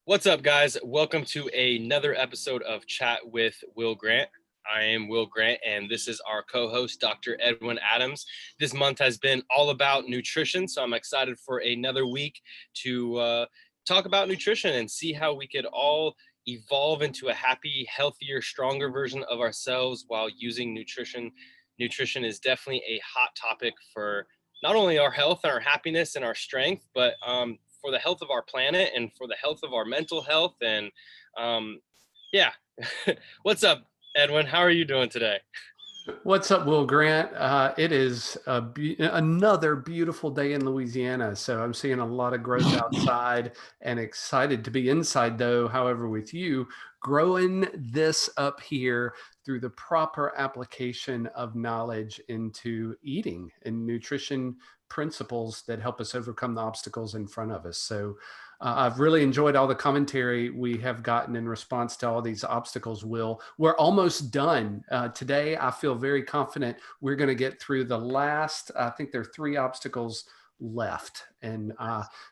What's up, guys? Welcome to another episode of Chat with Will Grant. I am Will Grant, and this is our co-host, Dr. Edwin Adams. This month has been all about nutrition, so I'm excited for another week to talk about nutrition and see how we could all evolve into a happy, healthier, stronger version of ourselves while using nutrition. Nutrition is definitely a hot topic for not only our health and our happiness and our strength, but for the health of our planet and for the health of our mental health. And yeah, what's up, Edwin? How are you doing today? What's up, Will Grant? It is another beautiful day in Louisiana. So I'm seeing a lot of growth outside and excited to be inside, though. However, with you, growing this up here through the proper application of knowledge into eating and nutrition principles that help us overcome the obstacles in front of us. So I've really enjoyed all the commentary we have gotten in response to all these obstacles, Will. We're almost done. Today, I feel very confident we're going to get through the last, I think there are 3 obstacles left. And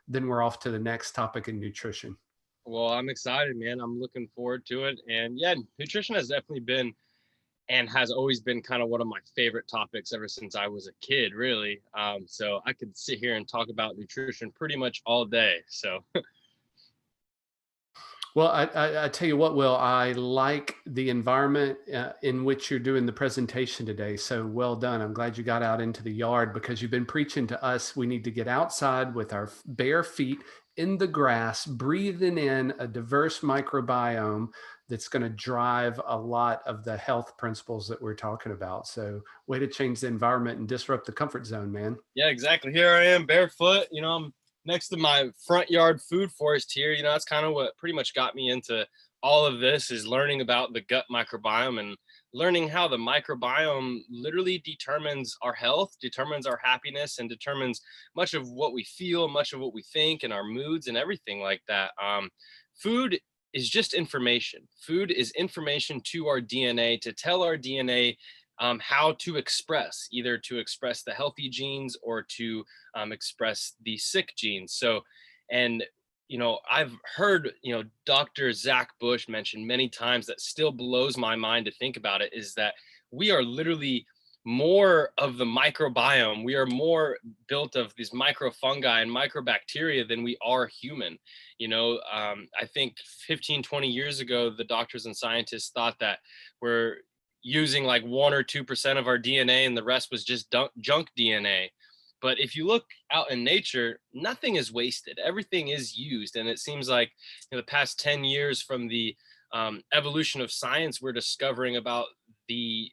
then we're off to the next topic in nutrition. Well, I'm excited, man. I'm looking forward to it. And yeah, nutrition has definitely been and has always been kind of one of my favorite topics ever since I was a kid, really. So I could sit here and talk about nutrition pretty much all day. So Well, I tell you what, Will, I like the environment in which you're doing the presentation today. So well done. I'm glad you got out into the yard because you've been preaching to us. We need to get outside with our bare feet in the grass, breathing in a diverse microbiome that's going to drive a lot of the health principles that we're talking about. So way to change the environment and disrupt the comfort zone, man. yeah, exactly. Here I am barefoot. I'm next to my front yard food forest here. That's kind of what pretty much got me into all of this, is learning about the gut microbiome and learning how the microbiome literally determines our health, determines our happiness, and determines much of what we feel, much of what we think, and our moods and everything like that. Food is just information. Food is information to our DNA to tell our DNA how to express, either to express the healthy genes or to express the sick genes. So, and I've heard, Dr. Zach Bush mention many times that still blows my mind to think about it, is that we are literally more of the microbiome. We are more built of these microfungi and microbacteria than we are human. I think 15, 20 years ago, the doctors and scientists thought that we're using like 1 or 2% of our DNA and the rest was just junk DNA. But if you look out in nature, nothing is wasted. Everything is used. And it seems like in the past 10 years from the evolution of science, we're discovering about the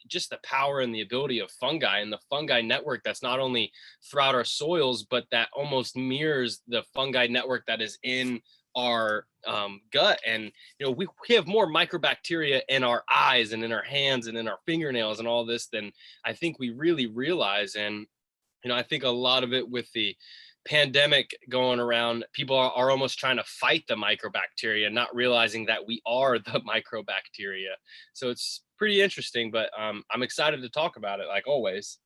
just the power and the ability of fungi and the fungi network that's not only throughout our soils, but that almost mirrors the fungi network that is in our gut. And we have more microbacteria in our eyes and in our hands and in our fingernails and all this than I think we really realize. And I think a lot of it with the pandemic going around, people are almost trying to fight the microbacteria, not realizing that we are the microbacteria. So it's pretty interesting, but I'm excited to talk about it, like always.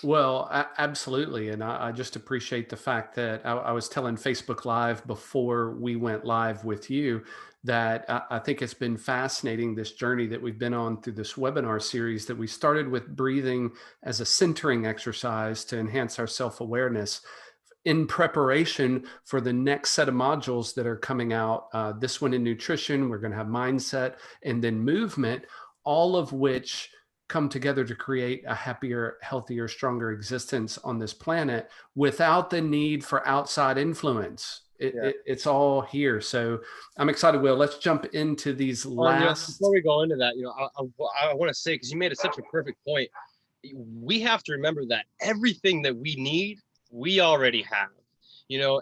Well, absolutely. And I just appreciate the fact that I was telling Facebook Live before we went live with you that I think it's been fascinating, this journey that we've been on through this webinar series, that we started with breathing as a centering exercise to enhance our self-awareness in preparation for the next set of modules that are coming out. This one in nutrition, we're going to have mindset, and then movement, all of which come together to create a happier, healthier, stronger existence on this planet without the need for outside influence. It's all here. So I'm excited, Will. Let's jump into these last. Before we go into that, I want to say, because you made it such a perfect point, we have to remember that everything that we need, we already have.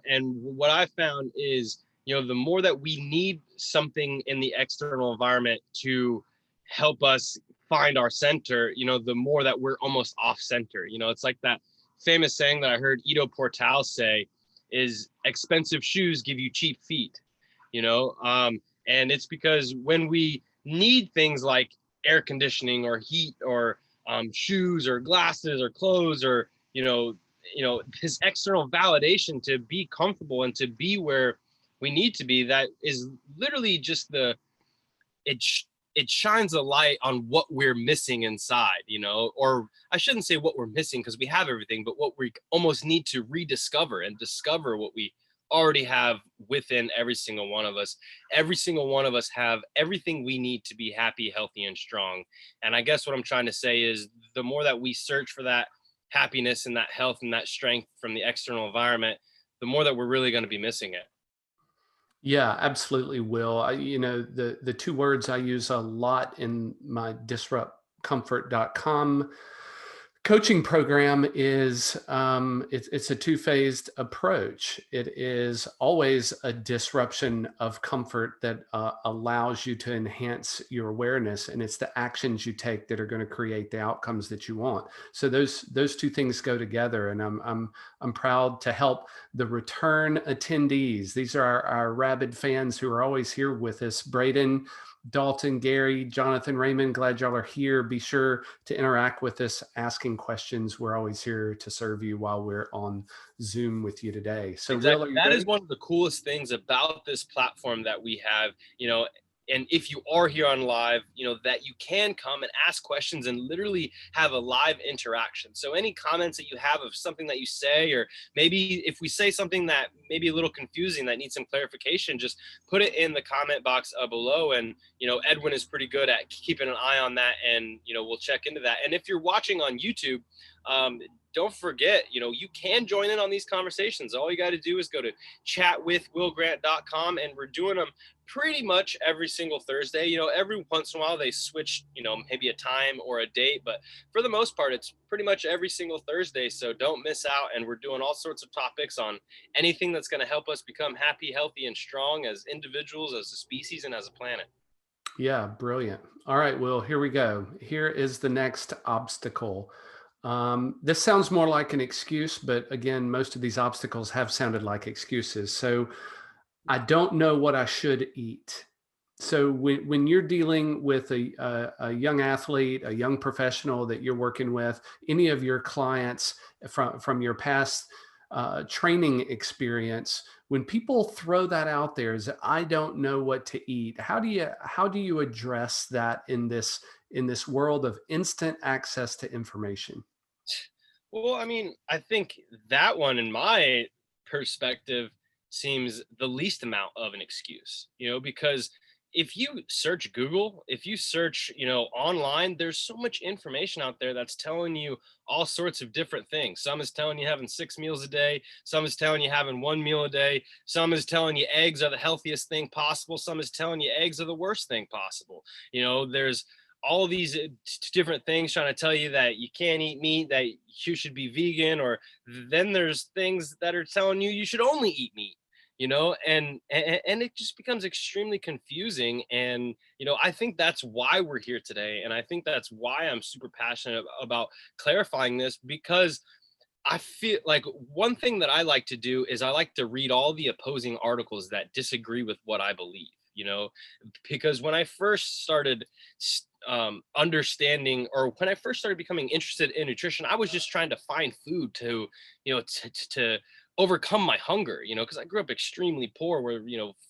And what I found is, the more that we need something in the external environment to help us find our center, the more that we're almost off center. It's like that famous saying that I heard Ido Portal say is, expensive shoes give you cheap feet, and it's because when we need things like air conditioning or heat or shoes or glasses or clothes or, this external validation to be comfortable and to be where we need to be, that is literally just it sh- it shines a light on what we're missing inside, or I shouldn't say what we're missing because we have everything, but what we almost need to rediscover and discover what we already have within every single one of us. Every single one of us have everything we need to be happy, healthy, and strong. And I guess what I'm trying to say is the more that we search for that happiness and that health and that strength from the external environment, the more that we're really going to be missing it. Yeah, absolutely, Will. The two words I use a lot in my disruptcomfort.com coaching program is it's a two-phased approach. It is always a disruption of comfort that allows you to enhance your awareness, and it's the actions you take that are going to create the outcomes that you want. So those two things go together, and I'm proud to help the return attendees. These are our rabid fans who are always here with us. Braden, Dalton, Gary, Jonathan, Raymond, glad y'all are here. Be sure to interact with us, asking questions. We're always here to serve you while we're on Zoom with you today. So, Will, are Exactly. you That is ready? one of the coolest things about this platform that we have, and if you are here on live, that you can come and ask questions and literally have a live interaction. So any comments that you have of something that you say, or maybe if we say something that may be a little confusing that needs some clarification, just put it in the comment box below. And, Edwin is pretty good at keeping an eye on that, and, we'll check into that. And if you're watching on YouTube, don't forget, you can join in on these conversations. All you got to do is go to chatwithwillgrant.com, and we're doing them pretty much every single Thursday. Every once in a while they switch, maybe a time or a date, but for the most part, it's pretty much every single Thursday. So don't miss out. And we're doing all sorts of topics on anything that's going to help us become happy, healthy, and strong as individuals, as a species, and as a planet. Yeah, brilliant. All right, Will, here we go. Here is the next obstacle. This sounds more like an excuse, but again, most of these obstacles have sounded like excuses. So I don't know what I should eat. So when you're dealing with a young athlete, a young professional that you're working with, any of your clients from your past training experience, when people throw that out there, is I don't know what to eat. How do you address that in this world of instant access to information? Well, I mean, I think that one, in my perspective, seems the least amount of an excuse, because if you search Google, if you search, online, there's so much information out there that's telling you all sorts of different things. Some is telling you having 6 meals a day, some is telling you having 1 meal a day, some is telling you eggs are the healthiest thing possible, some is telling you eggs are the worst thing possible. There's all these different things trying to tell you that you can't eat meat, that you should be vegan, or then there's things that are telling you you should only eat meat, and it just becomes extremely confusing. And I think that's why we're here today, and I think that's why I'm super passionate about clarifying this, because I feel like one thing that I like to do is I like to read all the opposing articles that disagree with what I believe, because when I first started understanding, or when I first started becoming interested in nutrition, I was just trying to find food to, to overcome my hunger, because I grew up extremely poor, where,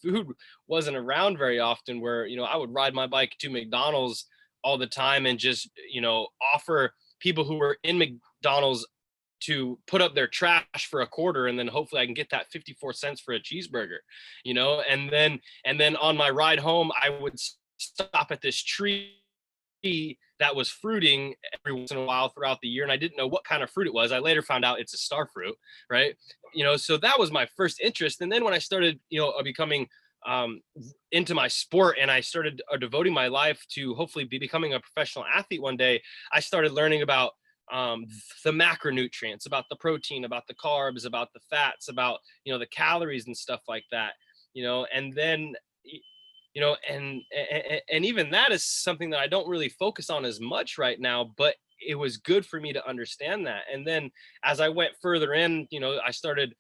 food wasn't around very often, where, I would ride my bike to McDonald's all the time and just, offer people who were in McDonald's to put up their trash for a quarter, and then hopefully I can get that 54 cents for a cheeseburger, and then on my ride home I would stop at this tree that was fruiting every once in a while throughout the year, and I didn't know what kind of fruit it was. I later found out it's a star fruit, right? So that was my first interest. And then when I started, becoming into my sport, and I started devoting my life to hopefully be becoming a professional athlete one day, I started learning about the macronutrients, about the protein, about the carbs, about the fats, about the calories and stuff like that. And then and even that is something that I don't really focus on as much right now, but it was good for me to understand that. And then as I went further in, I started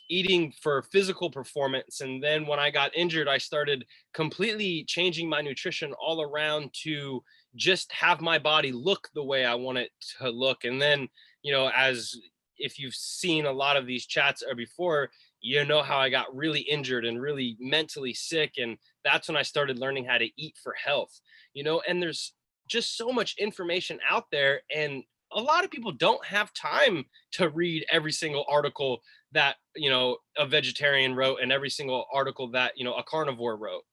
eating for physical performance. And then when I got injured, I started completely changing my nutrition all around to just have my body look the way I want it to look. And then, as if you've seen a lot of these chats or before, you know how I got really injured and really mentally sick. And that's when I started learning how to eat for health, and there's just so much information out there. And a lot of people don't have time to read every single article that, a vegetarian wrote and every single article that, a carnivore wrote,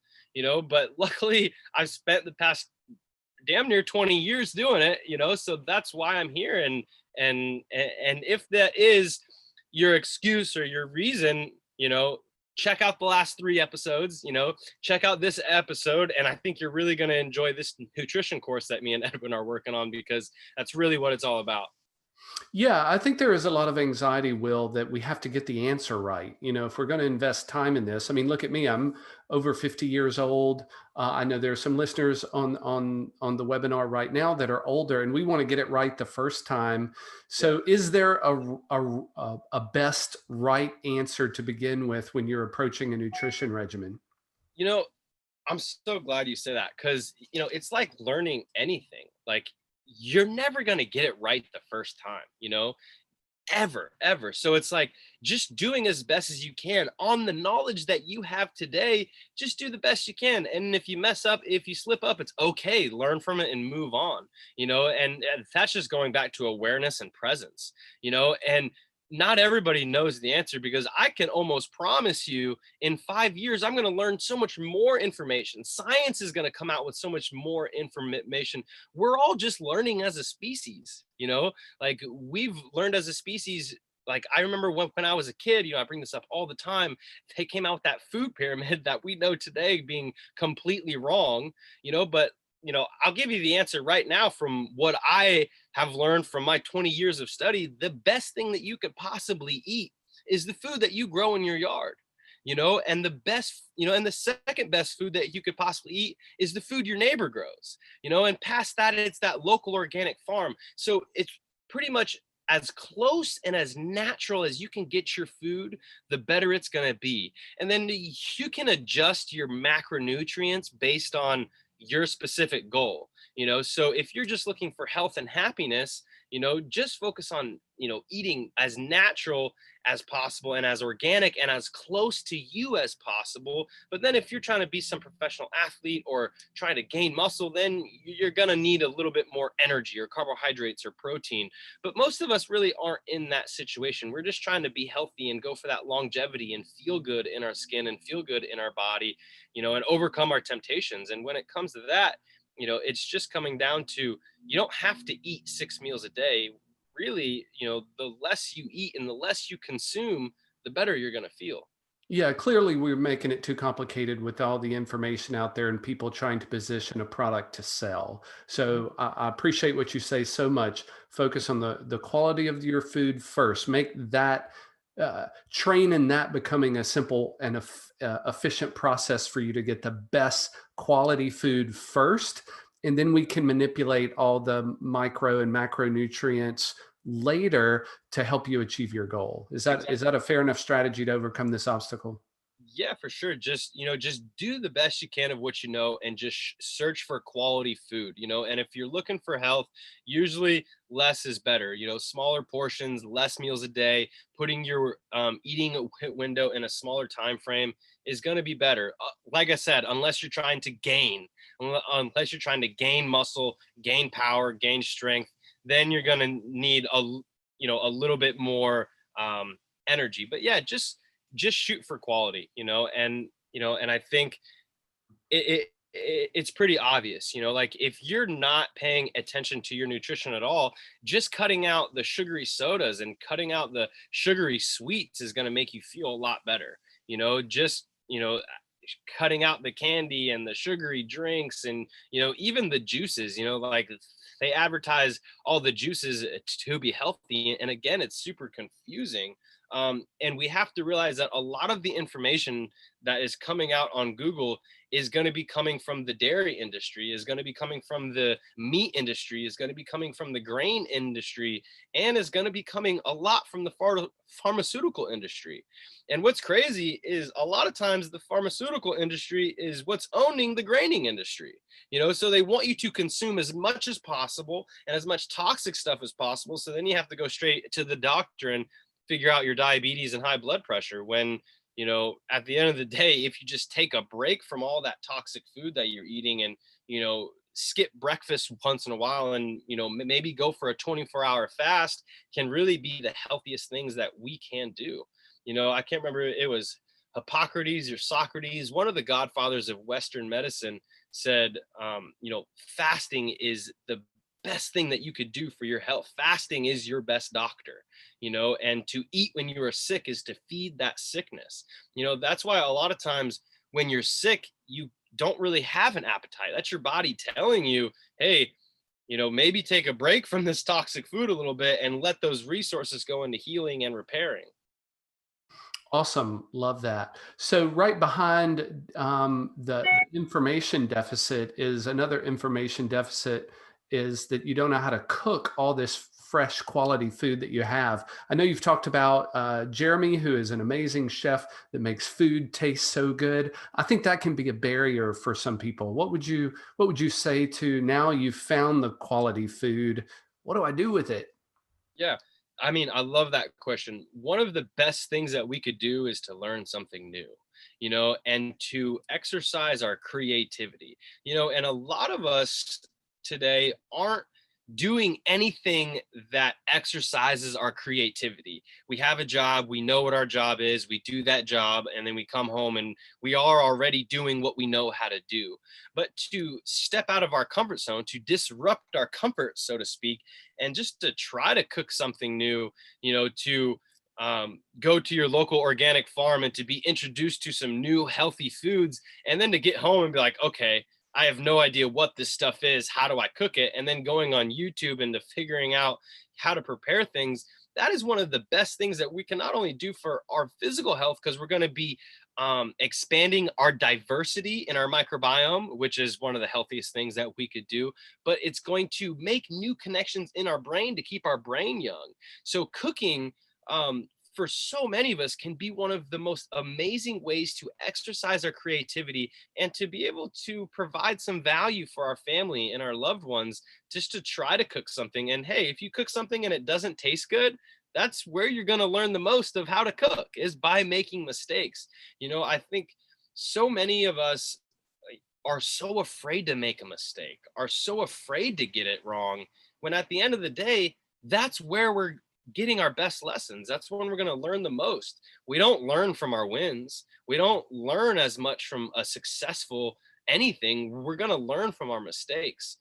but luckily I've spent the past damn near 20 years doing it, so that's why I'm here. And if that is your excuse or your reason, check out the last 3 episodes, check out this episode. And I think you're really going to enjoy this nutrition course that me and Edwin are working on, because that's really what it's all about. Yeah, I think there is a lot of anxiety, Will, that we have to get the answer right. If we're going to invest time in this, I mean, look at me. I'm over 50 years old. I know there are some listeners on the webinar right now that are older, and we want to get it right the first time. So, is there a best right answer to begin with when you're approaching a nutrition regimen? You know, I'm so glad you said that, because, it's like learning anything. Like, you're never going to get it right the first time, ever. So it's like just doing as best as you can on the knowledge that you have today. Just do the best you can. And if you mess up, if you slip up, it's okay. Learn from it and move on, and that's just going back to awareness and presence, and not everybody knows the answer, because I can almost promise you in 5 years, I'm going to learn so much more information. Science is going to come out with so much more information. We're all just learning as a species, like we've learned as a species. Like I remember when I was a kid, I bring this up all the time. They came out with that food pyramid that we know today being completely wrong, but I'll give you the answer right now from what I have learned from my 20 years of study. The best thing that you could possibly eat is the food that you grow in your yard, and the best, and the second best food that you could possibly eat is the food your neighbor grows, and past that, it's that local organic farm. So it's pretty much as close and as natural as you can get your food, the better it's going to be. And then you can adjust your macronutrients based on your specific goal. So if you're just looking for health and happiness, just focus on, eating as natural as possible and as organic and as close to you as possible. But then if you're trying to be some professional athlete or trying to gain muscle, then you're going to need a little bit more energy or carbohydrates or protein. But most of us really aren't in that situation. We're just trying to be healthy and go for that longevity and feel good in our skin and feel good in our body, and overcome our temptations. And when it comes to that, it's just coming down to, you don't have to eat 6 meals a day. Really, the less you eat and the less you consume, the better you're going to feel. Yeah, clearly we're making it too complicated with all the information out there and people trying to position a product to sell. So I appreciate what you say so much. Focus on the quality of your food first. Make that train in that becoming a simple and efficient process for you to get the best quality food first. And then we can manipulate all the micro and macronutrients later to help you achieve your goal. Is that Exactly. is that a fair enough strategy to overcome this obstacle? Yeah, for sure. Just, just do the best you can of what you know, and just search for quality food, and if you're looking for health, usually less is better, smaller portions, less meals a day, putting your eating window in a smaller time frame is going to be better. Like I said, unless you're trying to unless you're trying to gain muscle, gain power, gain strength, then you're going to need a little bit more energy. But yeah, just shoot for quality, and I think it's pretty obvious, like if you're not paying attention to your nutrition at all, just cutting out the sugary sodas and cutting out the sugary sweets is going to make you feel a lot better. Just, cutting out the candy and the sugary drinks and, even the juices, like they advertise all the juices to be healthy. And again, it's super confusing. And we have to realize that a lot of the information that is coming out on Google is going to be coming from the dairy industry, is going to be coming from the meat industry, is going to be coming from the grain industry, and is going to be coming a lot from the pharmaceutical industry. And what's crazy is a lot of times the pharmaceutical industry is what's owning the graining industry, so they want you to consume as much as possible and as much toxic stuff as possible. So then you have to go straight to the doctor and figure out your diabetes and high blood pressure when, at the end of the day, if you just take a break from all that toxic food that you're eating and, skip breakfast once in a while and, maybe go for a 24-hour fast can really be the healthiest things that we can do. I can't remember, it was Hippocrates or Socrates, one of the godfathers of Western medicine, said, fasting is the best thing that you could do for your health. Fasting is your best doctor, and to eat when you are sick is to feed that sickness. That's why a lot of times when you're sick, you don't really have an appetite. That's your body telling you, hey, maybe take a break from this toxic food a little bit and let those resources go into healing and repairing. Awesome. Love that. So right behind the information deficit is another information deficit, is that you don't know how to cook all this fresh quality food that you have. I know you've talked about Jeremy, who is an amazing chef that makes food taste so good. I think that can be a barrier for some people. What would you say to, now you've found the quality food, what do I do with it? Yeah. I mean, I love that question. One of the best things that we could do is to learn something new, and to exercise our creativity, and a lot of us today aren't doing anything that exercises our creativity. We have a job, we know what our job is, we do that job, and then we come home and we are already doing what we know how to do. But to step out of our comfort zone, to disrupt our comfort, so to speak, and just to try to cook something new, to go to your local organic farm and to be introduced to some new healthy foods, and then to get home and be like, okay, I have no idea what this stuff is. How do I cook it? And then going on YouTube and to figuring out how to prepare things. That is one of the best things that we can not only do for our physical health, because we're going to be expanding our diversity in our microbiome, which is one of the healthiest things that we could do, but it's going to make new connections in our brain to keep our brain young. So cooking, for so many of us, can be one of the most amazing ways to exercise our creativity and to be able to provide some value for our family and our loved ones, just to try to cook something. And hey, if you cook something and it doesn't taste good, that's where you're going to learn the most of how to cook, is by making mistakes. I think so many of us are so afraid to make a mistake, are so afraid to get it wrong, when at the end of the day, that's where we're getting our best lessons. That's when we're going to learn the most. We don't learn from our wins. We don't learn as much from a successful anything. We're going to learn from our mistakes.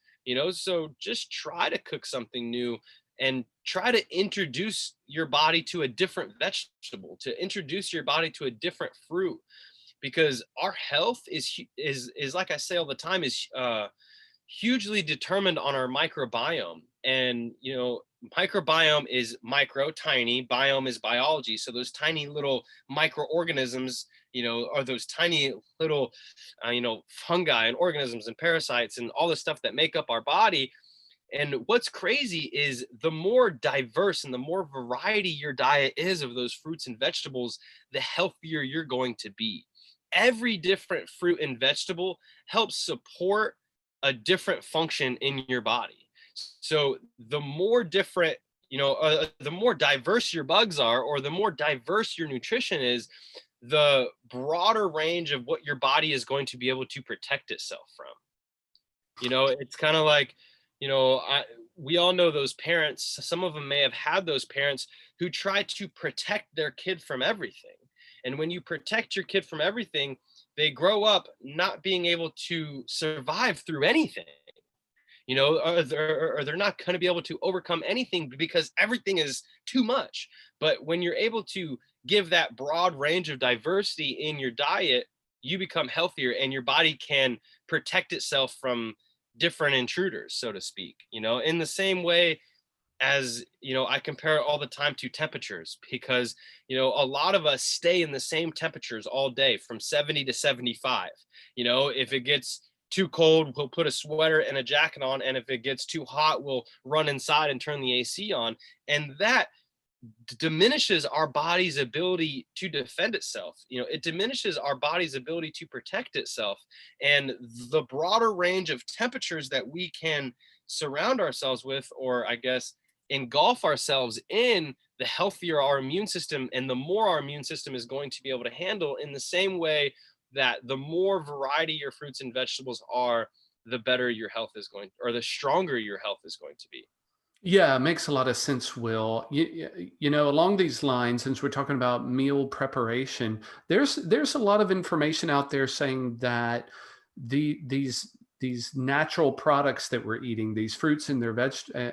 So just try to cook something new and try to introduce your body to a different vegetable, to introduce your body to a different fruit, because our health is like I say all the time, is hugely determined on our microbiome. And microbiome is micro, tiny, biome is biology. So those tiny little microorganisms, are those tiny little fungi and organisms and parasites and all the stuff that make up our body. And what's crazy is the more diverse and the more variety your diet is of those fruits and vegetables, the healthier you're going to be. Every different fruit and vegetable helps support a different function in your body. So the more different, the more diverse your bugs are, or the more diverse your nutrition is, the broader range of what your body is going to be able to protect itself from. It's kind of like, we all know those parents. Some of them may have had those parents who try to protect their kid from everything. And when you protect your kid from everything, they grow up not being able to survive through anything, or they're not going to be able to overcome anything because everything is too much. But when you're able to give that broad range of diversity in your diet, you become healthier and your body can protect itself from different intruders, so to speak, in the same way as, I compare it all the time to temperatures, because, a lot of us stay in the same temperatures all day from 70 to 75. If it gets too cold, we'll put a sweater and a jacket on. And if it gets too hot, we'll run inside and turn the AC on. And that diminishes our body's ability to defend itself. It diminishes our body's ability to protect itself. And the broader range of temperatures that we can surround ourselves with, or I guess engulf ourselves in, the healthier our immune system, and the more our immune system is going to be able to handle, in the same way that the more variety your fruits and vegetables are, the better your health is going, or the stronger your health is going to be. Yeah, it makes a lot of sense, Will. You know, along these lines, since we're talking about meal preparation, there's a lot of information out there saying that these natural products that we're eating, these fruits and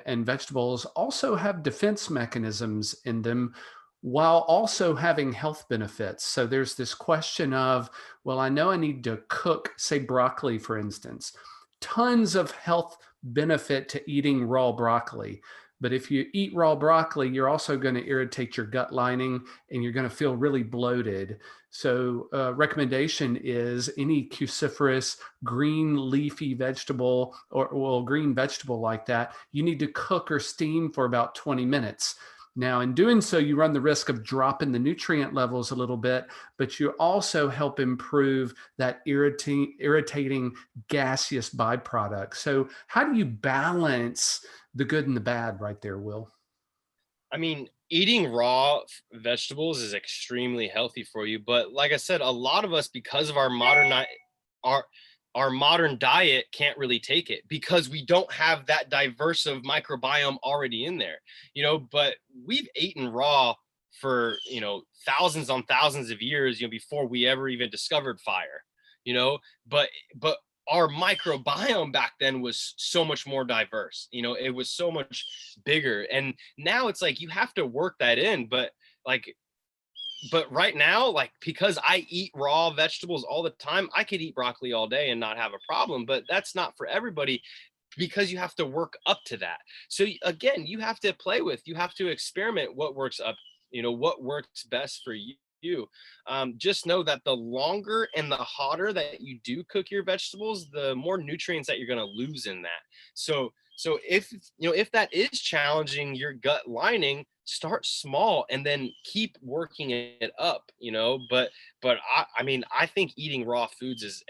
and vegetables, also have defense mechanisms in them, while also having health benefits. So there's this question of, well, I know I need to cook, say broccoli, for instance. Tons of health benefit to eating raw broccoli. But if you eat raw broccoli, you're also going to irritate your gut lining and you're going to feel really bloated. So, recommendation is any cruciferous green leafy vegetable, or well, green vegetable like that, you need to cook or steam for about 20 minutes. Now, in doing so, you run the risk of dropping the nutrient levels a little bit, but you also help improve that irritating gaseous byproduct. So, how do you balance the good and the bad right there, Will? I mean, eating raw vegetables is extremely healthy for you, but like I said, a lot of us, because of our our modern diet, can't really take it because we don't have that diverse of microbiome already in there, but we've eaten raw for, thousands on thousands of years, before we ever even discovered fire, you know, but our microbiome back then was so much more diverse. It was so much bigger. And now it's like you have to work that in. Like, but right now, like, because I eat raw vegetables all the time, I could eat broccoli all day and not have a problem. But that's not for everybody, because you have to work up to that. So again, you have to play with, you have to experiment what works up, what works best for you. Just know that the longer and the hotter that you do cook your vegetables, the more nutrients that you're going to lose in that. So if that is challenging your gut lining, start small and then keep working it up. But I mean, I think eating raw foods is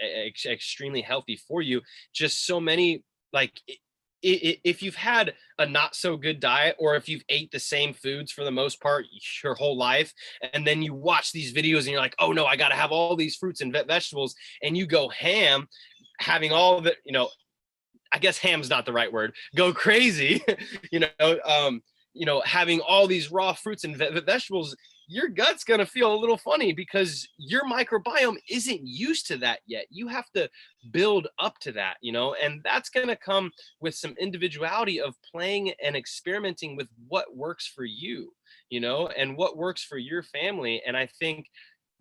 extremely healthy for you. Just so many, like, if you've had a not so good diet, or if you've ate the same foods for the most part your whole life, and then you watch these videos and you're like, oh no, I got to have all these fruits and vegetables, and you go ham, having all of it, I guess ham's not the right word, go crazy, you know, having all these raw fruits and vegetables, your gut's going to feel a little funny because your microbiome isn't used to that yet. You have to build up to that, and that's going to come with some individuality of playing and experimenting with what works for you, and what works for your family. And I think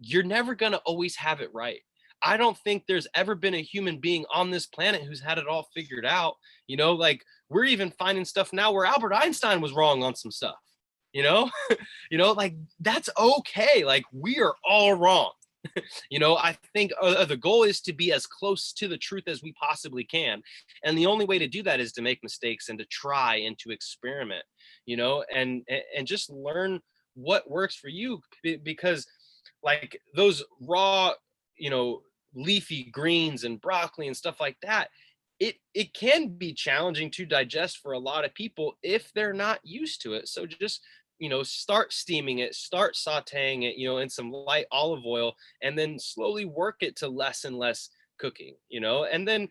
you're never going to always have it right. I don't think there's ever been a human being on this planet who's had it all figured out. Like, we're even finding stuff now where Albert Einstein was wrong on some stuff, you know, like, that's okay. Like, we are all wrong. I think the goal is to be as close to the truth as we possibly can. And the only way to do that is to make mistakes and to try and to experiment, and just learn what works for you. Because, like, those raw, you know, leafy greens and broccoli and stuff like that, it can be challenging to digest for a lot of people if they're not used to it. So just, start steaming it, start sauteing it, in some light olive oil, and then slowly work it to less and less cooking, and then,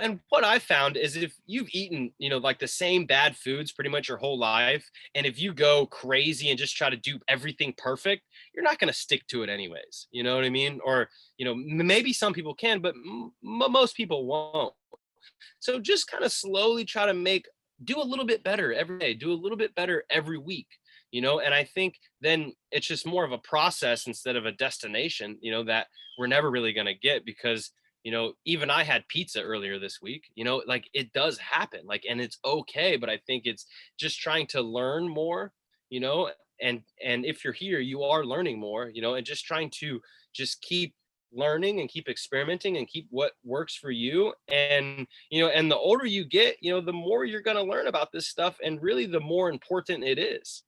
and what I found is, if you've eaten, like, the same bad foods pretty much your whole life, and if you go crazy and just try to do everything perfect, you're not going to stick to it anyways. You know what I mean? Or, maybe some people can, but most people won't. So just kind of slowly try to do a little bit better every day, do a little bit better every week, and I think then it's just more of a process instead of a destination, that we're never really going to get. Because, even I had pizza earlier this week, like, it does happen, like, and it's okay. But I think it's just trying to learn more, you know, and if you're here, you are learning more, and just trying to just keep learning and keep experimenting and keep what works for you. And, and the older you get, the more you're going to learn about this stuff, and really the more important it is.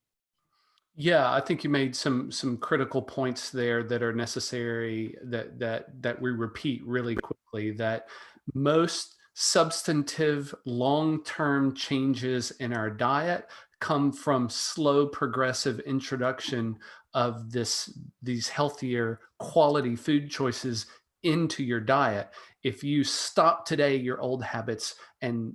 Yeah, I think you made some critical points there that are necessary, that we repeat really quickly. That most substantive long-term changes in our diet come from slow progressive introduction of these healthier quality food choices into your diet. If you stop today your old habits and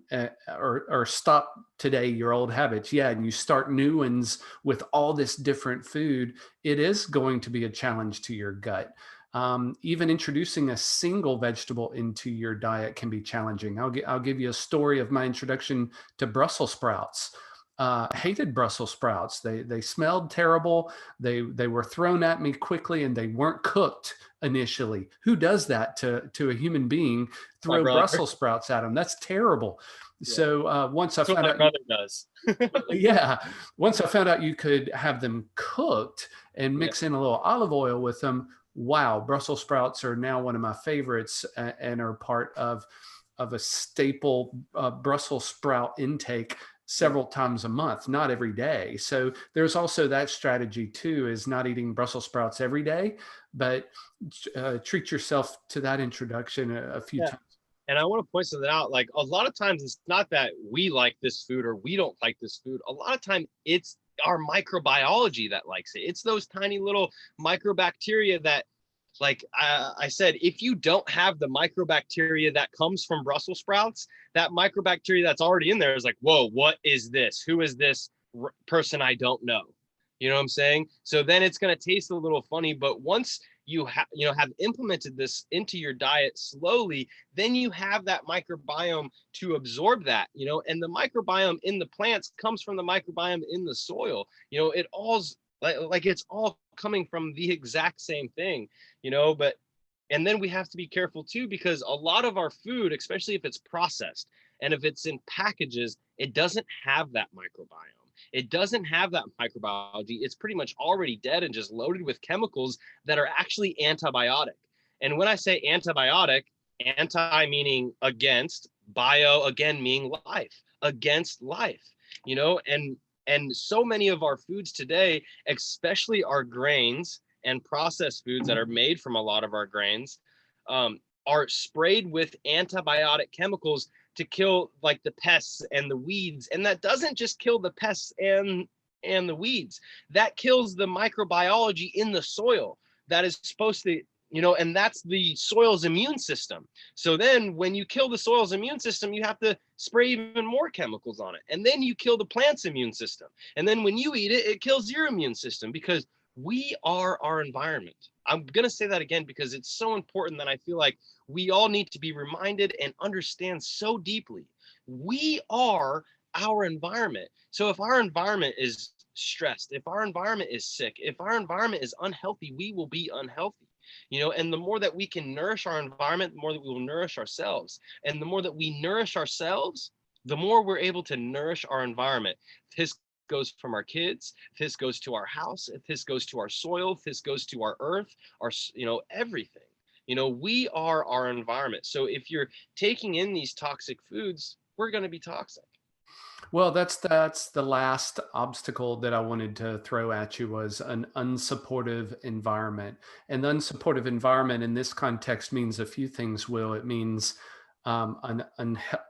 or stop today your old habits, yeah, and you start new ones with all this different food, it is going to be a challenge to your gut. Even introducing a single vegetable into your diet can be challenging. I'll give you a story of my introduction to Brussels sprouts. Hated Brussels sprouts. They smelled terrible. They were thrown at me quickly, and they weren't cooked initially. Who does that to a human being? My Throw brother. Brussels sprouts at them? That's terrible. Yeah. So once I That's what found my out, brother does. yeah, once I found out you could have them cooked and Yeah. mix in a little olive oil with them. Wow, Brussels sprouts are now one of my favorites and are part of a staple Brussels sprout intake Yeah. several times a month, not every day. So there's also that strategy too, is not eating Brussels sprouts every day, but treat yourself to that introduction a few Yeah. times. And I want to point something out. Like a lot of times it's not that we like this food or we don't like this food. A lot of time it's our microbiology that likes it. It's those tiny little microbacteria that, like I said, if you don't have the microbacteria that comes from Brussels sprouts, that microbacteria that's already in there is like, whoa, what is this? Who is this person I don't know? You know what I'm saying? So then it's going to taste a little funny, but once you have implemented this into your diet slowly, then you have that microbiome to absorb that, and the microbiome in the plants comes from the microbiome in the soil. It all's like it's all coming from the exact same thing, but and then we have to be careful too, because a lot of our food, especially if it's processed and if it's in packages, it doesn't have that microbiome. It doesn't have that microbiology. It's pretty much already dead and just loaded with chemicals that are actually antibiotic. And when I say antibiotic, anti meaning against, bio again meaning life, against life, and so many of our foods today, especially our grains and processed foods that are made from a lot of our grains, are sprayed with antibiotic chemicals to kill like the pests and the weeds. And that doesn't just kill the pests and the weeds, that kills the microbiology in the soil that is supposed to, and that's the soil's immune system. So then when you kill the soil's immune system, you have to spray even more chemicals on it. And then you kill the plant's immune system. And then when you eat it, it kills your immune system, because we are our environment. I'm going to say that again because it's so important that I feel like we all need to be reminded and understand so deeply. We are our environment. So if our environment is stressed, if our environment is sick, if our environment is unhealthy, we will be unhealthy. And the more that we can nourish our environment, the more that we will nourish ourselves. And the more that we nourish ourselves, the more we're able to nourish our environment. This goes from our kids, if this goes to our house, if this goes to our soil, if this goes to our earth, our, everything. We are our environment. So if you're taking in these toxic foods, we're going to be toxic. Well, that's the last obstacle that I wanted to throw at you, was an unsupportive environment. And the unsupportive environment in this context means a few things. Will it means an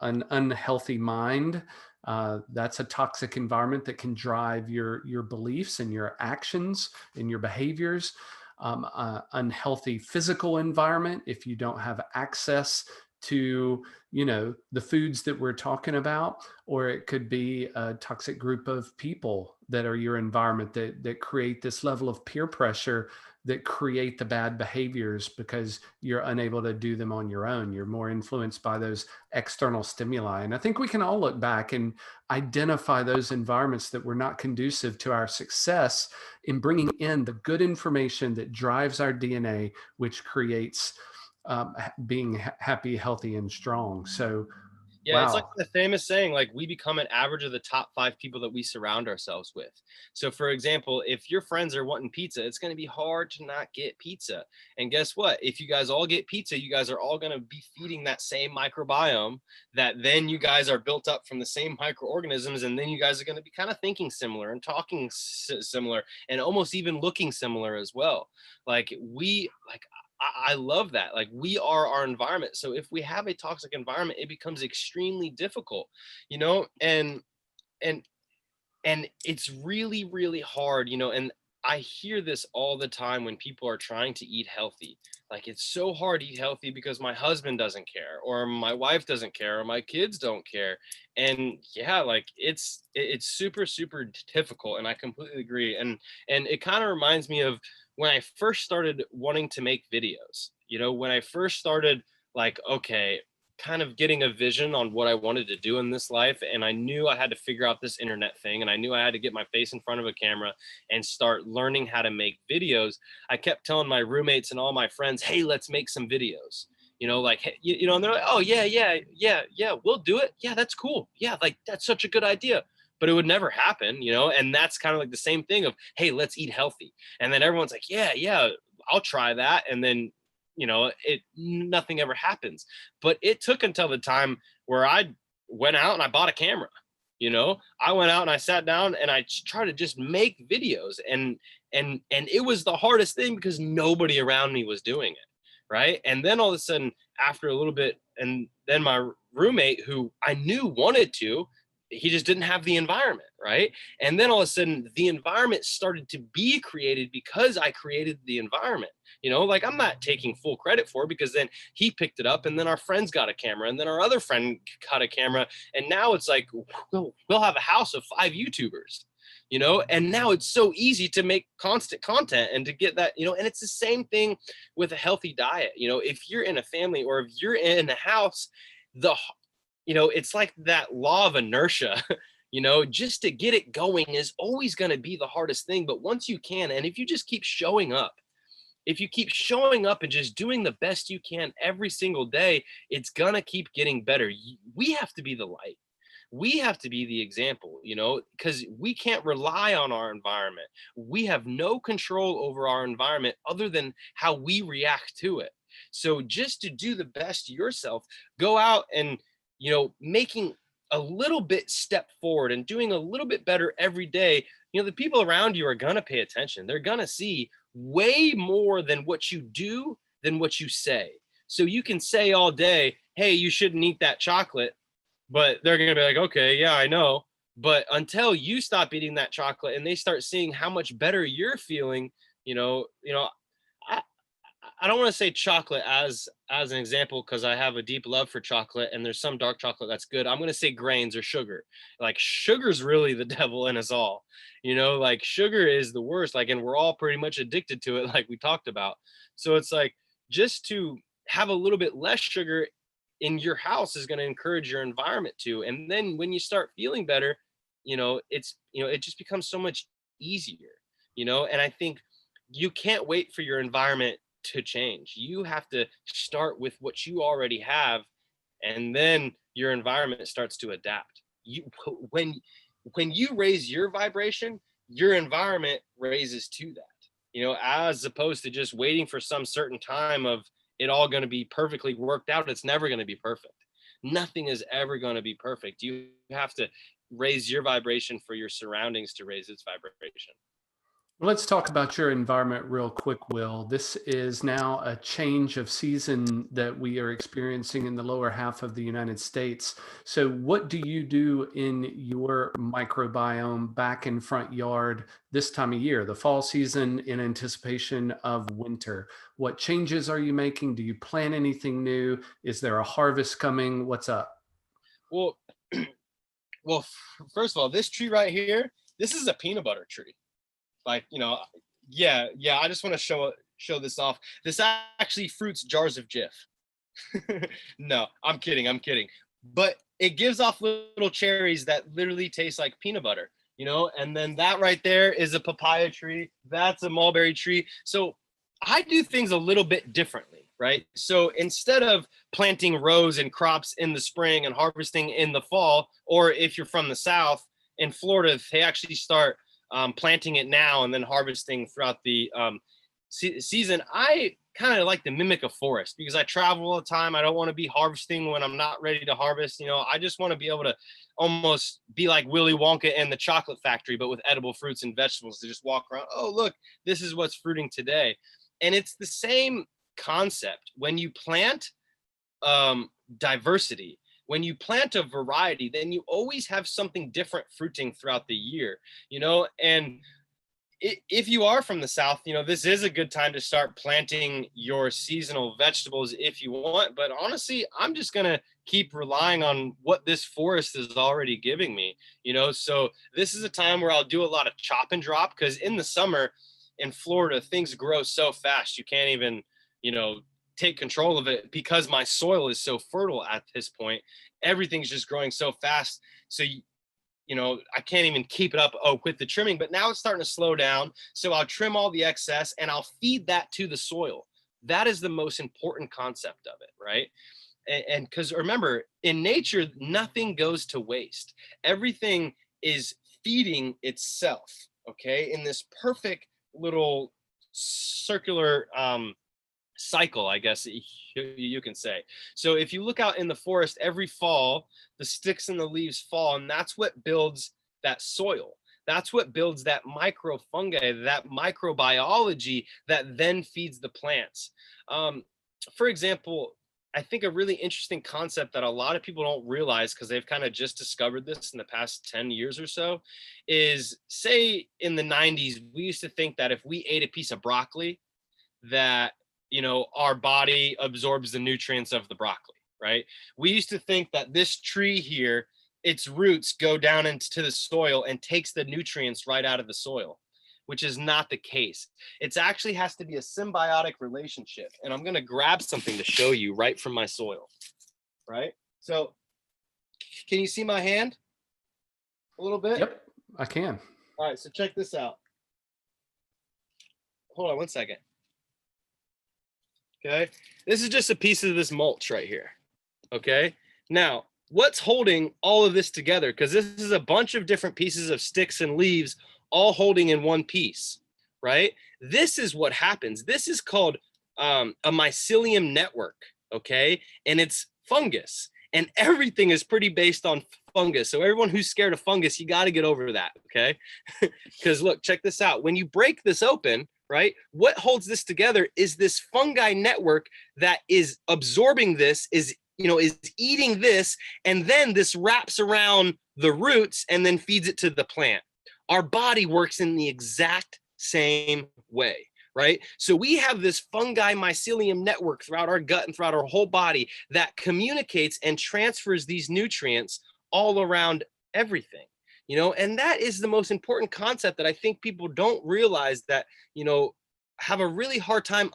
unhealthy mind? That's a toxic environment that can drive your beliefs and your actions and your behaviors. Unhealthy physical environment, if you don't have access to the foods that we're talking about, or it could be a toxic group of people that are your environment that create this level of peer pressure, that create the bad behaviors because you're unable to do them on your own. You're more influenced by those external stimuli. And I think we can all look back and identify those environments that were not conducive to our success in bringing in the good information that drives our DNA, which creates being happy, healthy, and strong. So, Yeah, it's like wow. the famous saying, like we become an average of the top 5 people that we surround ourselves with. So, for example, if your friends are wanting pizza, it's going to be hard to not get pizza. And guess what? If you guys all get pizza, you guys are all going to be feeding that same microbiome, that then you guys are built up from the same microorganisms. And then you guys are going to be kind of thinking similar and talking similar and almost even looking similar as well. I love that. Like we are our environment. So if we have a toxic environment, it becomes extremely difficult, and and it's really, really hard, and I hear this all the time when people are trying to eat healthy. Like, it's so hard to eat healthy because my husband doesn't care, or my wife doesn't care, or my kids don't care. And yeah, like it's super, super difficult. And I completely agree. And it kind of reminds me of when I first started wanting to make videos, when I first started, like, okay, kind of getting a vision on what I wanted to do in this life. And I knew I had to figure out this internet thing. And I knew I had to get my face in front of a camera and start learning how to make videos. I kept telling my roommates and all my friends, hey, let's make some videos. Like, hey, and they're like, oh, yeah, yeah, yeah, yeah, we'll do it. Yeah, that's cool. Yeah, like, that's such a good idea. But it would never happen, and that's kind of like the same thing of, hey, let's eat healthy. And then everyone's like, yeah, yeah, I'll try that. And then nothing ever happens. But it took until the time where I went out and I bought a camera. I went out and I sat down and I tried to just make videos, and it was the hardest thing because nobody around me was doing it, right? And then all of a sudden, after a little bit, and then my roommate, who I knew wanted to, he just didn't have the environment, right? And then all of a sudden, the environment started to be created because I created the environment. Like, I'm not taking full credit for it, because then he picked it up, and then our friends got a camera, and then our other friend got a camera, and now it's like we'll have a house of 5 YouTubers. And now it's so easy to make constant content and to get that, and it's the same thing with a healthy diet. If you're in a family or if you're in a house, the it's like that law of inertia. Just to get it going is always going to be the hardest thing. But once you can, and if you just keep showing up, if you keep showing up and just doing the best you can every single day, it's going to keep getting better. We have to be the light. We have to be the example, because we can't rely on our environment. We have no control over our environment other than how we react to it. So just to do the best yourself, go out and, making a little bit step forward and doing a little bit better every day. The people around you are going to pay attention. They're going to see way more than what you do than what you say. So you can say all day, hey, you shouldn't eat that chocolate, but they're going to be like, okay, yeah, I know. But until you stop eating that chocolate and they start seeing how much better you're feeling, I, I don't want to say chocolate as an example, because I have a deep love for chocolate, and there's some dark chocolate that's good. I'm going to say grains or sugar. Like, sugar's really the devil in us all. Like, sugar is the worst. Like, and we're all pretty much addicted to it, like we talked about. So it's like, just to have a little bit less sugar in your house is going to encourage your environment to. And then when you start feeling better, it just becomes so much easier. And I think you can't wait for your environment to change. You have to start with what you already have, and then your environment starts to adapt. When you raise your vibration, your environment raises to that. As opposed to just waiting for some certain time of it all going to be perfectly worked out. It's never going to be perfect. Nothing is ever going to be perfect. You have to raise your vibration for your surroundings to raise its vibration. Well, let's talk about your environment real quick, Will. This is now a change of season that we are experiencing in the lower half of the United States. So, what do you do in your microbiome back in front yard this time of year, the fall season, in anticipation of winter? What changes are you making? Do you plan anything new? Is there a harvest coming? What's up? Well, first of all, this tree right here, this is a peanut butter tree. Like, yeah, I just want to show this off. This actually fruits jars of Jif. No, I'm kidding. But it gives off little cherries that literally taste like peanut butter, and then that right there is a papaya tree. That's a mulberry tree. So I do things a little bit differently, right? So instead of planting rows and crops in the spring and harvesting in the fall, or if you're from the South, in Florida, they actually start planting it now and then harvesting throughout the season. I kind of like to mimic a forest because I travel all the time. I don't want to be harvesting when I'm not ready to harvest. I just want to be able to almost be like Willy Wonka and the chocolate factory, but with edible fruits and vegetables, to just walk around. Oh, look, this is what's fruiting today. And it's the same concept when you plant diversity. when you plant a variety, then you always have something different fruiting throughout the year, you know. And if you are from the South, you know, this is a good time to start planting your seasonal vegetables if you want. But honestly, I'm just going to keep relying on what this forest is already giving me, you know. So this is a time where I'll do a lot of chop and drop, because in the summer in Florida, things grow so fast, you can't even, you know, take control of it, because my soil is so fertile at this point. Everything's just growing so fast. So you know, I can't even keep it up with the trimming, but now it's starting to slow down. So I'll trim all the excess and I'll feed that to the soil. That is the most important concept of it, right? And because remember, in nature, nothing goes to waste. Everything is feeding itself, okay, in this perfect little circular cycle, I guess you can say. So if you look out in the forest every fall, the sticks and the leaves fall, and that's what builds that soil. That's what builds that microfungi, that microbiology that then feeds the plants. For example, I think a really interesting concept that a lot of people don't realize, because they've kind of just discovered this in the past 10 years or so, is, say in the 90s, we used to think that if we ate a piece of broccoli, that, you know, our body absorbs the nutrients of the broccoli, right? We used to think that this tree here, its roots go down into the soil and takes the nutrients right out of the soil, which is not the case. It actually has to be a symbiotic relationship. And I'm going to grab something to show you right from my soil, right? So can you see my hand a little bit? Yep, I can. All right, so check this out. Hold on one second. Okay, this is just a piece of this mulch right here. Okay, now what's holding all of this together? Because this is a bunch of different pieces of sticks and leaves all holding in one piece, right? This is what happens. This is called a mycelium network, okay? And it's fungus, and everything is pretty based on fungus. So everyone who's scared of fungus, you got to get over that, okay? Because look, check this out. When you break this open, right, what holds this together is this fungi network that is absorbing this, is, you know, is eating this, and then this wraps around the roots and then feeds it to the plant. Our body works in the exact same way, right? So we have this fungi mycelium network throughout our gut and throughout our whole body that communicates and transfers these nutrients all around everything, you know. And that is the most important concept that I think people don't realize, that, you know, have a really hard time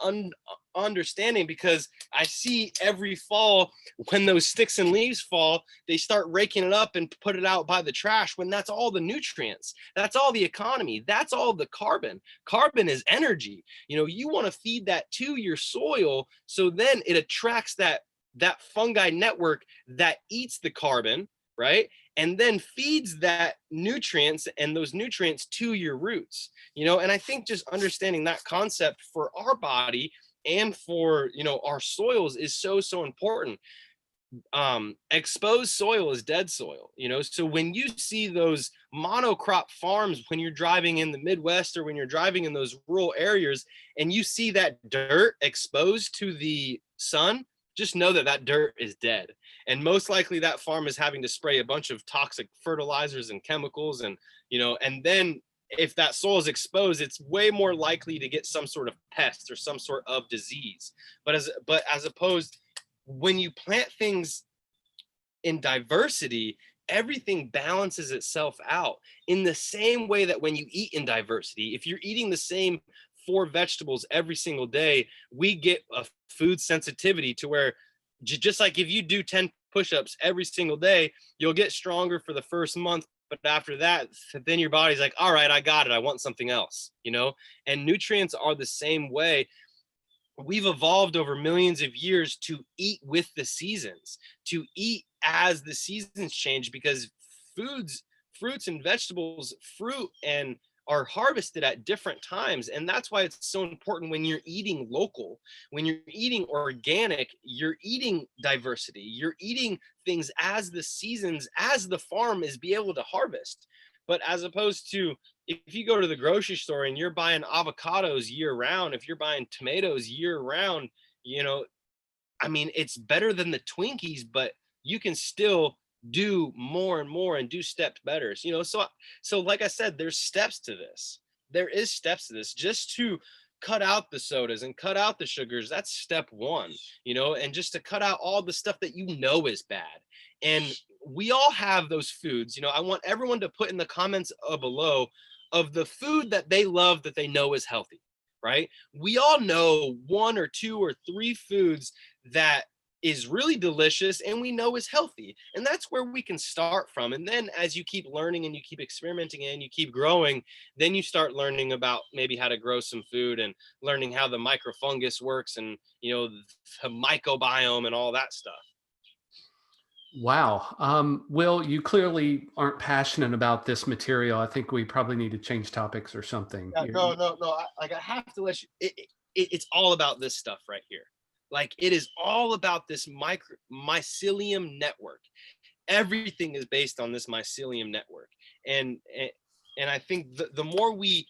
understanding, because I see every fall when those sticks and leaves fall, they start raking it up and put it out by the trash, when that's all the nutrients, that's all the economy, that's all the carbon. Carbon is energy. You know, you want to feed that to your soil, so then it attracts that fungi network that eats the carbon, right? And then feeds that nutrients and those nutrients to your roots, you know. And I think just understanding that concept for our body and for, you know, our soils is so important. Exposed soil is dead soil, you know. So when you see those monocrop farms, when you're driving in the Midwest or when you're driving in those rural areas, and you see that dirt exposed to the sun, just know that that dirt is dead. And most likely that farm is having to spray a bunch of toxic fertilizers and chemicals, and, you know, and then if that soil is exposed, it's way more likely to get some sort of pest or some sort of disease. But as opposed, when you plant things in diversity, everything balances itself out, in the same way that when you eat in diversity, if you're eating the same 4 vegetables every single day, we get a food sensitivity to where, just like if you do 10 push-ups every single day, you'll get stronger for the first month, but after that, then your body's like, all right, I got it, I want something else, you know. And nutrients are the same way. We've evolved over millions of years to eat with the seasons, to eat as the seasons change, because fruits and vegetables, fruit and are harvested at different times. And that's why it's so important when you're eating local, when you're eating organic, you're eating diversity, you're eating things as the seasons, as the farm is be able to harvest. But as opposed to, if you go to the grocery store and you're buying avocados year round, if you're buying tomatoes year round, you know, I mean, it's better than the Twinkies, but you can still do more and more and do steps better. So like I said, there's steps to this. There is steps to this. Just to cut out the sodas and cut out the sugars, that's step one, and just to cut out all the stuff that is bad. And we all have those foods. I want everyone to put in the comments below of the food that they love that they know is healthy, right? We all know one or two or three foods that is really delicious and we know is healthy. And that's where we can start from. And then as you keep learning and you keep experimenting and you keep growing, then you start learning about maybe how to grow some food and learning how the microfungus works and, the microbiome and all that stuff. Wow. Will, you clearly aren't passionate about this material. I think we probably need to change topics or something. Yeah, no. I have to let you, it's all about this stuff right here. Like, it is all about this mycelium network. Everything is based on this mycelium network. And I think the more we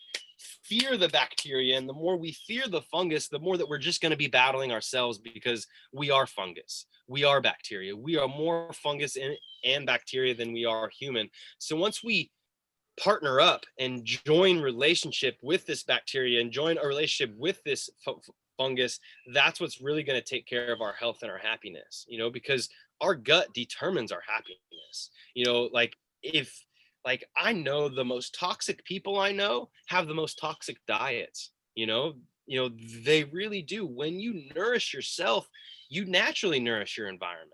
fear the bacteria and the more we fear the fungus, the more that we're just going to be battling ourselves, because we are fungus. We are bacteria. We are more fungus and bacteria than we are human. So once we partner up and join relationship with this bacteria and join a relationship with this fungus, that's what's really going to take care of our health and our happiness, because our gut determines our happiness. Like, I know the most toxic people I know have the most toxic diets. They really do. When you nourish yourself, you naturally nourish your environment.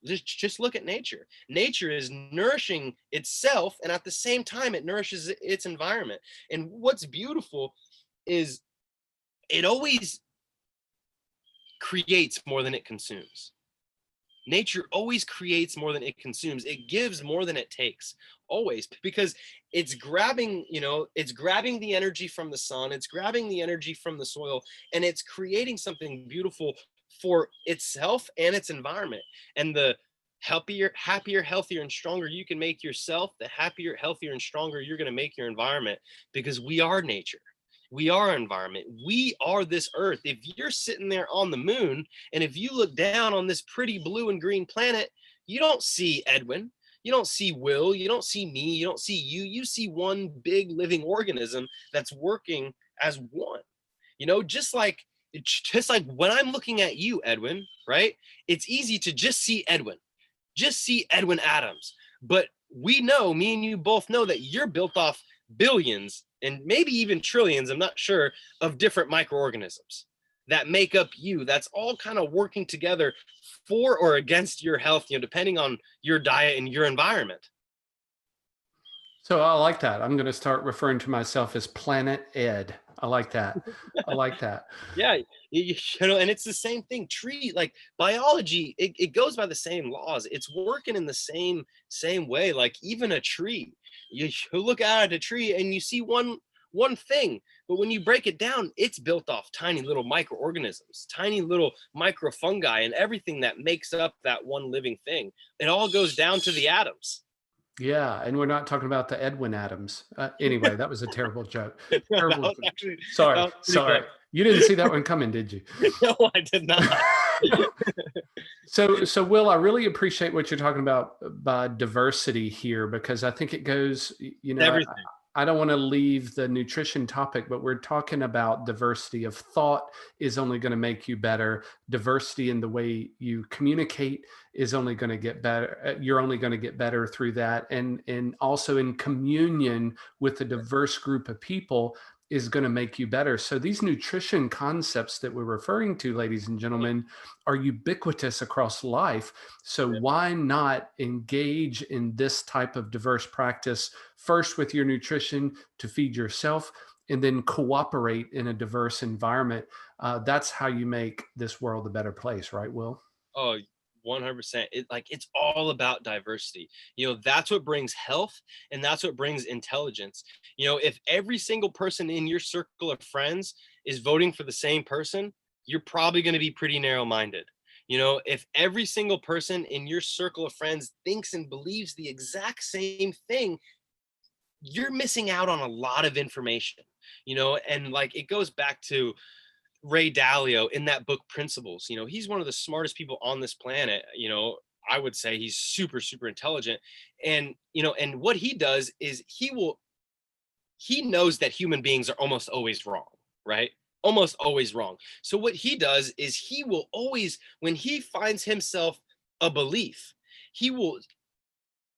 Just look at nature. Nature is nourishing itself, and at the same time it nourishes its environment. And what's beautiful is it always creates more than it consumes. Nature always creates more than it consumes. It gives more than it takes, always, because it's grabbing the energy from the sun, it's grabbing the energy from the soil, and it's creating something beautiful for itself and its environment. And the happier, healthier, and stronger you can make yourself, the happier, healthier, and stronger you're going to make your environment, because we are nature. We are our environment. We are this earth. If you're sitting there on the moon, and if you look down on this pretty blue and green planet, you don't see Edwin. You don't see Will. You don't see me. You don't see you. You see one big living organism that's working as one. Just like when I'm looking at you, Edwin, right? It's easy to just see Edwin Adams. But we know, me and you both know, that you're built off billions and maybe even trillions, I'm not sure, of different microorganisms that make up you. That's all kind of working together for or against your health, depending on your diet and your environment. So I like that. I'm going to start referring to myself as Planet Ed. I like that. I like that. Yeah, and it's the same thing. Like biology, it goes by the same laws. It's working in the same way. Like even a tree, you look at a tree and you see one thing, but when you break it down, it's built off tiny little microorganisms, tiny little microfungi, and everything that makes up that one living thing. It all goes down to the atoms. Yeah, and we're not talking about the Edwin Adams. Anyway, that was a terrible joke. Terrible. Actually, sorry. You didn't see that one coming, did you? No, I did not. So Will, I really appreciate what you're talking about by diversity here, because I think it goes, Everything. I don't want to leave the nutrition topic, but we're talking about diversity of thought is only going to make you better. Diversity in the way you communicate is only going to get better. You're only going to get better through that. And also in communion with a diverse group of people is going to make you better. So these nutrition concepts that we're referring to, ladies and gentlemen, are ubiquitous across life. So why not engage in this type of diverse practice first with your nutrition to feed yourself, and then cooperate in a diverse environment? That's how you make this world a better place, right, Will? Oh, 100%. It's all about diversity. That's what brings health, and that's what brings intelligence. If every single person in your circle of friends is voting for the same person, you're probably going to be pretty narrow-minded. If every single person in your circle of friends thinks and believes the exact same thing, you're missing out on a lot of information. And like, it goes back to Ray Dalio in that book Principles. He's one of the smartest people on this planet. I would say he's super, super intelligent. And what he does is he knows that human beings are almost always wrong, right? Almost always wrong. So what he does is he will always, when he finds himself a belief, he will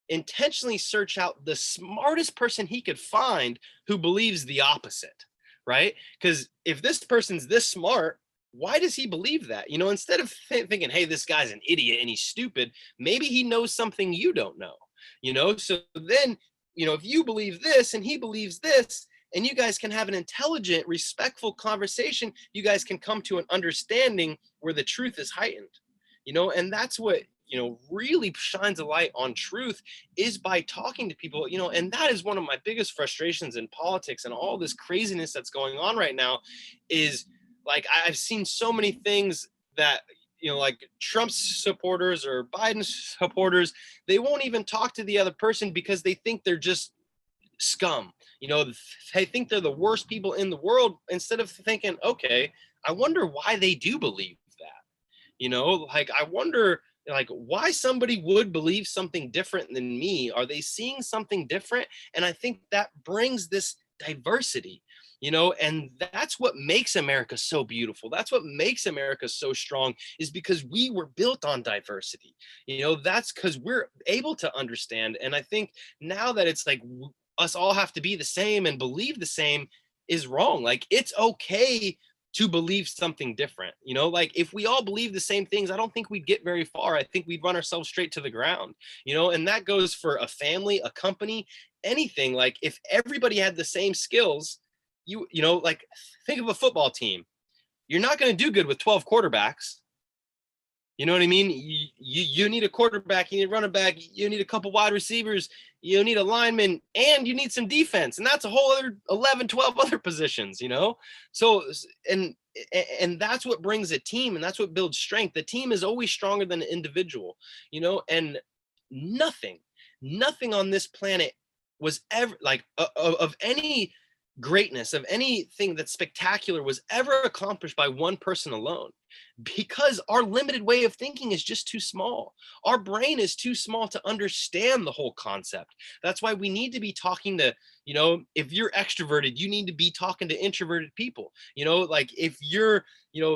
intentionally search out the smartest person he could find who believes the opposite, right? Because if this person's this smart, why does he believe that? Instead of thinking, hey, this guy's an idiot and he's stupid, maybe he knows something you don't know. So then, if you believe this and he believes this, and you guys can have an intelligent, respectful conversation, you guys can come to an understanding where the truth is heightened. And that's what really shines a light on truth, is by talking to people. And that is one of my biggest frustrations in politics and all this craziness that's going on right now. Is like, I've seen so many things that like Trump's supporters or Biden's supporters, they won't even talk to the other person because they think they're just scum. They think they're the worst people in the world, instead of thinking, okay, I wonder why they do believe that. Like, I wonder, like, why somebody would believe something different than me. Are they seeing something different? And I think that brings this diversity, and that's what makes America so beautiful. That's what makes America so strong, is because we were built on diversity. That's because we're able to understand. And I think now that it's like us all have to be the same and believe the same is wrong. Like, it's okay to believe something different. Like, if we all believe the same things, I don't think we'd get very far. I think we'd run ourselves straight to the ground. And that goes for a family, a company, anything. Like, if everybody had the same skills, like, think of a football team. You're not going to do good with 12 quarterbacks. You know what I mean? You need a quarterback, you need a running back, you need a couple wide receivers, you need a lineman, and you need some defense. And that's a whole other 11, 12 other positions, So, and that's what brings a team, and that's what builds strength. The team is always stronger than an individual, and nothing on this planet was ever like of any greatness, of anything that's spectacular, was ever accomplished by one person alone, because our limited way of thinking is just too small. Our brain is too small to understand the whole concept. That's why we need to be talking to, if you're extroverted, you need to be talking to introverted people. Like, if you're,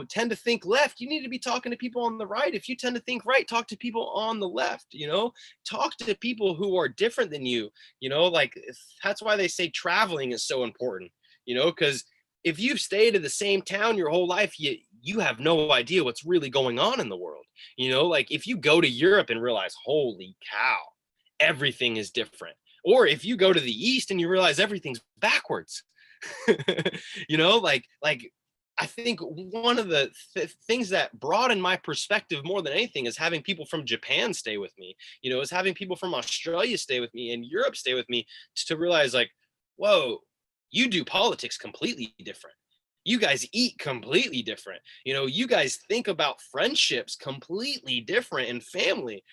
tend to think left, you need to be talking to people on the right. If you tend to think right, talk to people on the left. Talk to people who are different than you. Like, that's why they say traveling is so important, because if you've stayed in the same town your whole life, you have no idea what's really going on in the world. Like, if you go to Europe and realize, holy cow, everything is different. Or if you go to the East and you realize everything's backwards. Like I think one of the things that broadened my perspective more than anything is having people from Japan stay with me, is having people from Australia stay with me and Europe stay with me, to realize, like, whoa, you do politics completely different. You guys eat completely different. You guys think about friendships completely different, and family,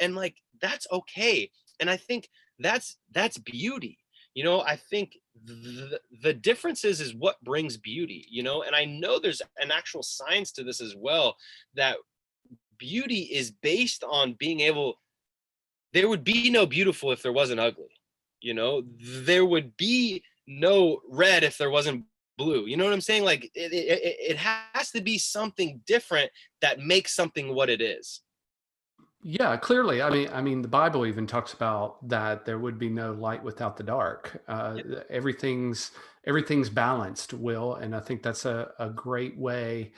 and like, that's okay. And I think that's beauty. I think the differences is what brings beauty, and I know there's an actual science to this as well, that beauty is based on being able, there would be no beautiful if there wasn't ugly. There would be no red if there wasn't blue. You know what I'm saying? Like, it has to be something different that makes something what it is. Yeah, clearly. I mean, the Bible even talks about that there would be no light without the dark. Everything's balanced, Will, and I think that's a great way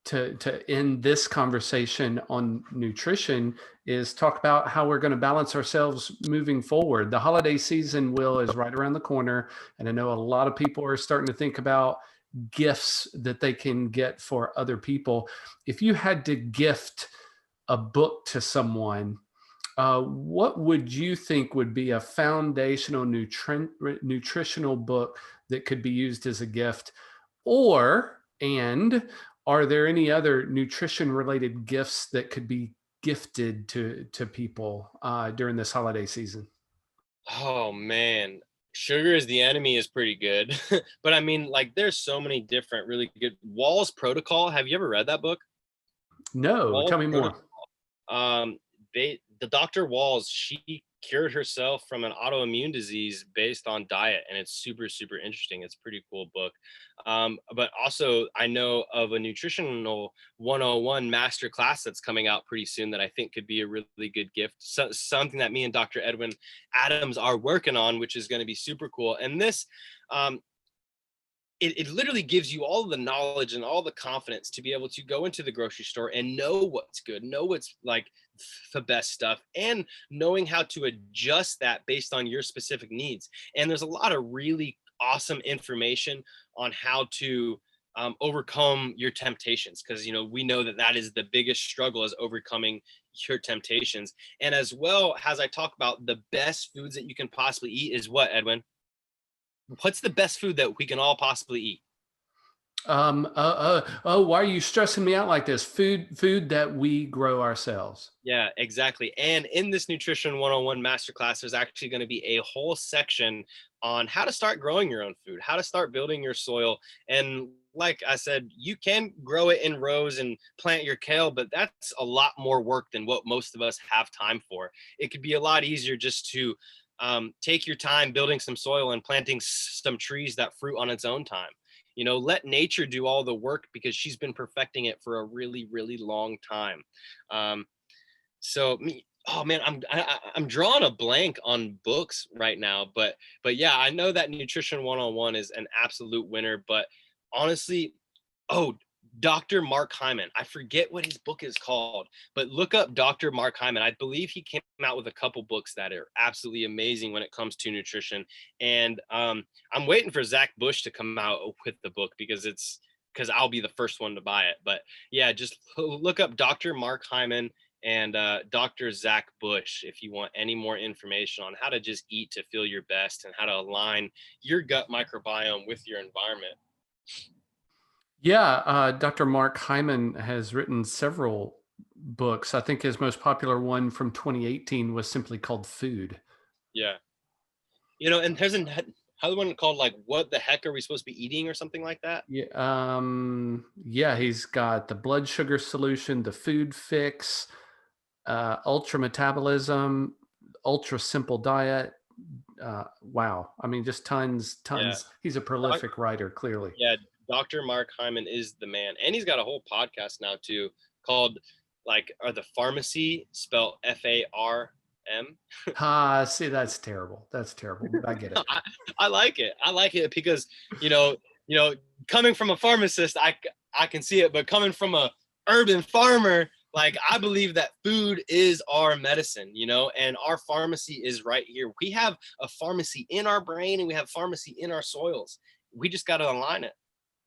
to end this conversation on nutrition, is talk about how we're going to balance ourselves moving forward. The holiday season, Will, is right around the corner, and I know a lot of people are starting to think about gifts that they can get for other people. If you had to gift a book to someone, what would you think would be a foundational nutritional book that could be used as a gift? And are there any other nutrition related gifts that could be gifted to people during this holiday season? Oh man, Sugar is the enemy is pretty good. But I mean, like, there's so many different really good. Wall's Protocol. Have you ever read that book? No, Wall's tell me Protocol. more. The Dr. Walls, she cured herself from an autoimmune disease based on diet, and it's super, super interesting. It's a pretty cool book. But also, I know of a nutritional 101 master class that's coming out pretty soon that I think could be a really good gift. So, something that me and Dr. Edwin Adams are working on, which is going to be super cool. And this, um, it literally gives you all the knowledge and all the confidence to be able to go into the grocery store and know what's good, know what's like the best stuff, and knowing how to adjust that based on your specific needs. And there's a lot of really awesome information on how to overcome your temptations, because we know that that is the biggest struggle, is overcoming your temptations. And as well as I talk about the best foods that you can possibly eat is what, Edwin? What's the best food that we can all possibly eat? Oh, why are you stressing me out like this? Food that we grow ourselves. Yeah, exactly. And in this Nutrition 101 masterclass, there's actually going to be a whole section on how to start growing your own food, how to start building your soil. And like I said, you can grow it in rows and plant your kale, but that's a lot more work than what most of us have time for. It could be a lot easier just to take your time building some soil and planting some trees that fruit on its own time. Let nature do all the work, because she's been perfecting it for a really, really long time. Um, so me, oh man, I'm drawing a blank on books right now, but yeah, I know that Nutrition 101 is an absolute winner. But honestly, oh, Dr. Mark Hyman. I forget what his book is called, but look up Dr. Mark Hyman. I believe he came out with a couple books that are absolutely amazing when it comes to nutrition. And I'm waiting for Zach Bush to come out with the book, because I'll be the first one to buy it. But yeah, just look up Dr. Mark Hyman and Dr. Zach Bush if you want any more information on how to just eat to feel your best and how to align your gut microbiome with your environment. Yeah, Dr. Mark Hyman has written several books. I think his most popular one from 2018 was simply called Food. Yeah. And there's another one called, like, What the Heck Are We Supposed to Be Eating, or something like that? Yeah, yeah, he's got the blood sugar solution, the food fix, ultra metabolism, ultra simple diet. Wow, I mean, just tons, Yeah. tons. He's a Doc- prolific writer, clearly. yeah. Dr. Mark Hyman is the man. And he's got a whole podcast now, too, called, like, Are the Pharmacy, spelled FARM. See, that's terrible. That's terrible, but I get it. I like it. I like it because, coming from a pharmacist, I can see it, but coming from a urban farmer, like, I believe that food is our medicine, and our pharmacy is right here. We have a pharmacy in our brain, and we have pharmacy in our soils. We just got to align it.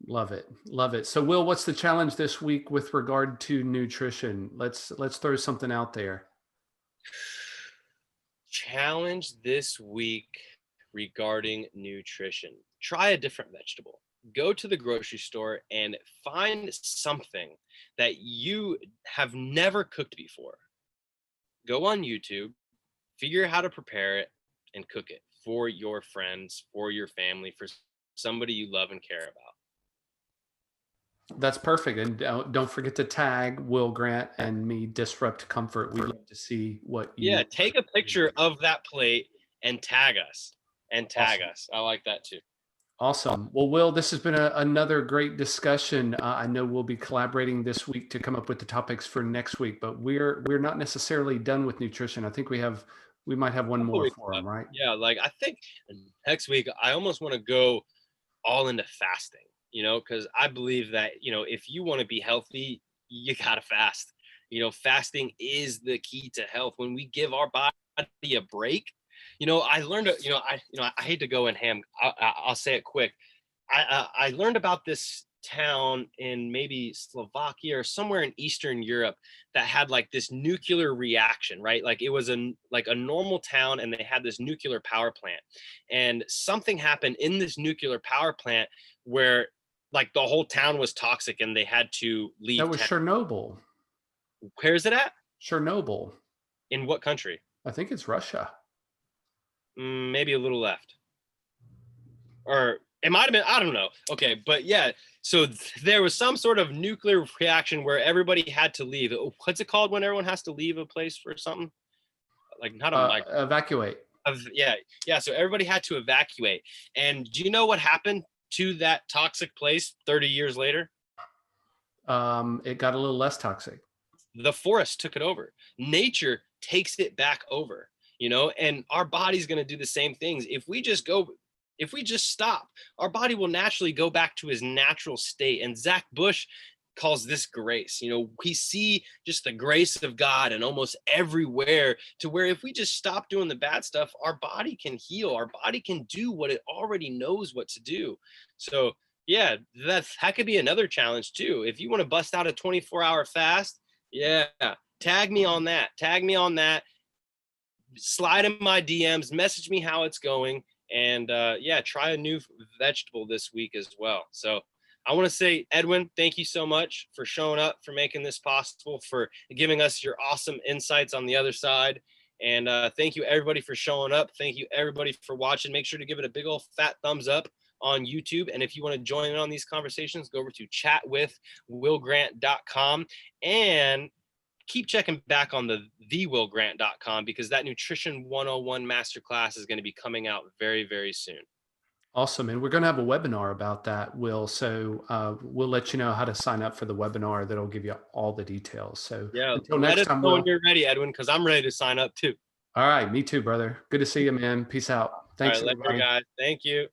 Love it. Love it. So Will, what's the challenge this week with regard to nutrition? Let's throw something out there. Challenge this week regarding nutrition. Try a different vegetable. Go to the grocery store and find something that you have never cooked before. Go on YouTube, figure out how to prepare it, and cook it for your friends, for your family, for somebody you love and care about. That's perfect. And don't forget to tag Will Grant and me, Disrupt Comfort. We'd love to see what Yeah, you. take a picture of that plate and tag us. Awesome. I like that too. Awesome. Well, Will, this has been another great discussion. I know we'll be collaborating this week to come up with the topics for next week, but we're not necessarily done with nutrition. I think we might have one more for them, right? Yeah, like, I think next week I almost want to go all into fasting, because I believe that, if you want to be healthy, you got to fast. Fasting is the key to health. When we give our body a break, I learned, I hate to go in ham. I'll say it quick. I learned about this town in maybe Slovakia or somewhere in Eastern Europe that had, like, this nuclear reaction, right? Like, it was like a normal town, and they had this nuclear power plant, and something happened in this nuclear power plant where, like, the whole town was toxic and they had to That leave was town. Chernobyl. Where is it at? Chernobyl. In what country? I think it's Russia. Maybe a little left. or it might have been, I don't know. Okay, but yeah, so there was some sort of nuclear reaction where everybody had to leave. What's it called when everyone has to leave a place for something? Like not a mic. Evacuate. Yeah. So everybody had to evacuate. And do you know what happened to that toxic place 30 years later? It got a little less toxic. The forest took it over. Nature takes it back over, and our body's going to do the same things. If we just stop, our body will naturally go back to his natural state. And Zach Bush calls this grace. We see just the grace of God and almost everywhere, to where if we just stop doing the bad stuff, our body can heal. Our body can do what it already knows what to do. So yeah, that could be another challenge too. If you want to bust out a 24-hour fast, yeah, tag me on that. Slide in my DMs, message me how it's going, and try a new vegetable this week as well. So I want to say, Edwin, thank you so much for showing up, for making this possible, for giving us your awesome insights on the other side. And thank you everybody for showing up. Thank you everybody for watching. Make sure to give it a big old fat thumbs up on YouTube. And if you want to join in on these conversations, go over to chatwithwillgrant.com and keep checking back on the thewillgrant.com, because that Nutrition 101 Masterclass is going to be coming out very, very soon. Awesome. And we're going to have a webinar about that, Will. So we'll let you know how to sign up for the webinar. That'll give you all the details. So yeah, until next time, Will. When you're ready, Edwin, because I'm ready to sign up too. All right. Me too, brother. Good to see you, man. Peace out. Thanks, all right, everybody. Later, guys. Thank you.